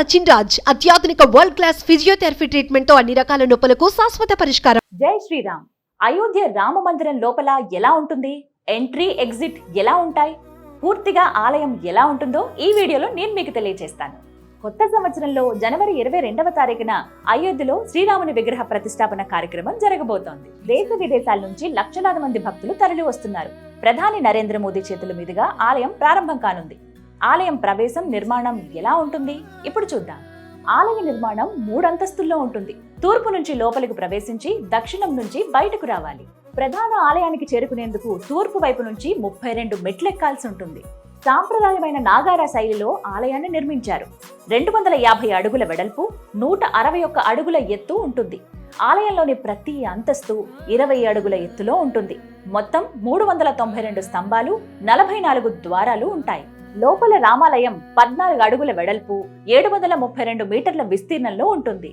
సచిన్ రాజ్ అత్యాధునిక world class physiotherapy treatment తో అన్ని రకాల నొప్పులకు శాశ్వత పరిష్కారం. జై శ్రీరామ్. అయోధ్య రామ మందిరం లోపల ఎలా ఉంటుంది, ఎంట్రీ ఎగ్జిట్ ఎలా ఉంటాయి, పూర్తిగా ఆలయం ఎలా ఉంటుందో ఈ వీడియోలో నేను మీకు తెలియజేస్తాను. కొత్త సంవత్సరంలో జనవరి 22వ తారీఖున అయోధ్యలో శ్రీరాముని విగ్రహ ప్రతిష్టాపన కార్యక్రమం జరగబోతోంది. దేశ విదేశాల నుంచి లక్షలాది మంది భక్తులు తరలి వస్తున్నారు. ప్రధాని నరేంద్ర మోదీ చేతుల మీదుగా ఆలయం ప్రారంభం కానుంది. ఆలయం ప్రవేశం నిర్మాణం ఎలా ఉంటుంది ఇప్పుడు చూద్దాం. ఆలయ నిర్మాణం 3 అంతస్తుల్లో ఉంటుంది. తూర్పు నుంచి లోపలికి ప్రవేశించి దక్షిణం నుంచి బయటకు రావాలి. ప్రధాన ఆలయానికి చేరుకునేందుకు తూర్పు వైపు నుంచి 32 మెట్లెక్కాల్సి ఉంటుంది. సాంప్రదాయమైన నాగారా శైలిలో ఆలయాన్ని నిర్మించారు. 250 అడుగుల వెడల్పు, 161 అడుగుల ఎత్తు ఉంటుంది. ఆలయంలోని ప్రతి అంతస్తు 20 అడుగుల ఎత్తులో ఉంటుంది. మొత్తం 392 స్తంభాలు, 44 ద్వారాలు ఉంటాయి. లోపల రామాలయం 14 అడుగుల వెడల్పు, 732 మీటర్ల విస్తీర్ణంలో ఉంటుంది.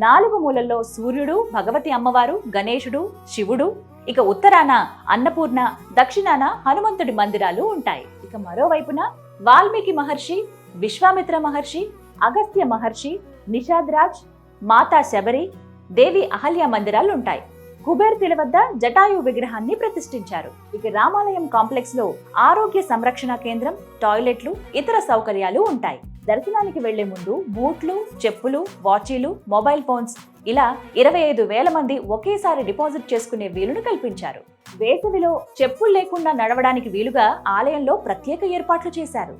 4 మూలల్లో సూర్యుడు, భగవతి అమ్మవారు, గణేశుడు, శివుడు, ఇక ఉత్తరాన అన్నపూర్ణ, దక్షిణాన హనుమంతుడి మందిరాలు ఉంటాయి. ఇక మరోవైపున వాల్మీకి మహర్షి, విశ్వామిత్ర మహర్షి, అగస్త్య మహర్షి, నిషాద్రాజ్, మాతా శబరి, దేవి అహల్య మందిరాలు ఉంటాయి. కుబేర్తిల వద్ద జటాయు విగ్రహాన్ని ప్రతిష్ఠించారు. ఇక రామాలయం కాంప్లెక్స్ లో ఆరోగ్య సంరక్షణ కేంద్రం, టాయిలెట్లు, ఇతర సౌకర్యాలు ఉంటాయి. దర్శనానికి వెళ్లే ముందు బూట్లు, చెప్పులు, వాచీలు, మొబైల్ ఫోన్స్ ఇలా 25,000 మంది ఒకేసారి డిపాజిట్ చేసుకునే వీలును కల్పించారు. వేసవిలో చెప్పులు లేకుండా నడవడానికి వీలుగా ఆలయంలో ప్రత్యేక ఏర్పాట్లు చేశారు.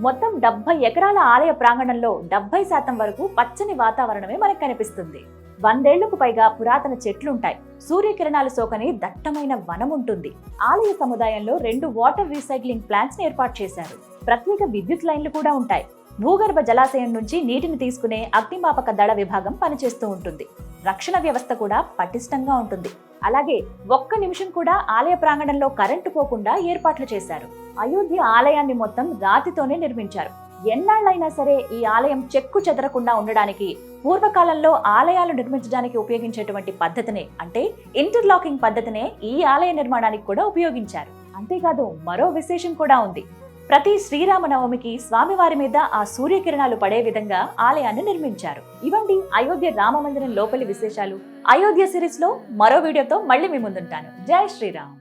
మొత్తం 70 ఎకరాల ఆలయ ప్రాంగణంలో 70% వరకు పచ్చని వాతావరణమే మనకు కనిపిస్తుంది. 100 ఏళ్లకు పైగా పురాతన చెట్లుంటాయి. సూర్యకిరణాలు సోకని దట్టమైన వనం ఉంటుంది. ఆలయ సముదాయంలో 2 వాటర్ రీసైక్లింగ్ ప్లాంట్స్ ఏర్పాటు చేశారు. ప్రత్యేక విద్యుత్ లైన్లు కూడా ఉంటాయి. భూగర్భ జలాశయం నుంచి నీటిని తీసుకునే అగ్నిమాపక దళ విభాగం పనిచేస్తూ ఉంటుంది. రక్షణ వ్యవస్థ కూడా పటిష్టంగా ఉంటుంది. అలాగే ఒక్క నిమిషం కూడా ఆలయ ప్రాంగణంలో కరెంటు పోకుండా ఏర్పాట్లు చేశారు. అయోధ్య ఆలయాన్ని మొత్తం రాతితోనే నిర్మించారు. ఎన్నాళ్ళైనా సరే ఈ ఆలయం చెక్కు చెదరకుండా ఉండడానికి పూర్వకాలంలో ఆలయాలు నిర్మించడానికి ఉపయోగించేటువంటి పద్ధతినే, అంటే ఇంటర్లాకింగ్ పద్ధతినే ఈ ఆలయ నిర్మాణానికి కూడా ఉపయోగించారు. అంతేకాదు మరో విశేషం కూడా ఉంది. ప్రతి శ్రీరామనవమికి స్వామివారి మీద ఆ సూర్యకిరణాలు పడే విధంగా ఆలయాన్ని నిర్మించారు. ఇవండి అయోధ్య రామ మందిరం లోపలి విశేషాలు. అయోధ్య సిరీస్ లో మరో వీడియోతో మళ్ళీ మీ ముందుంటాను. జై శ్రీరామ్.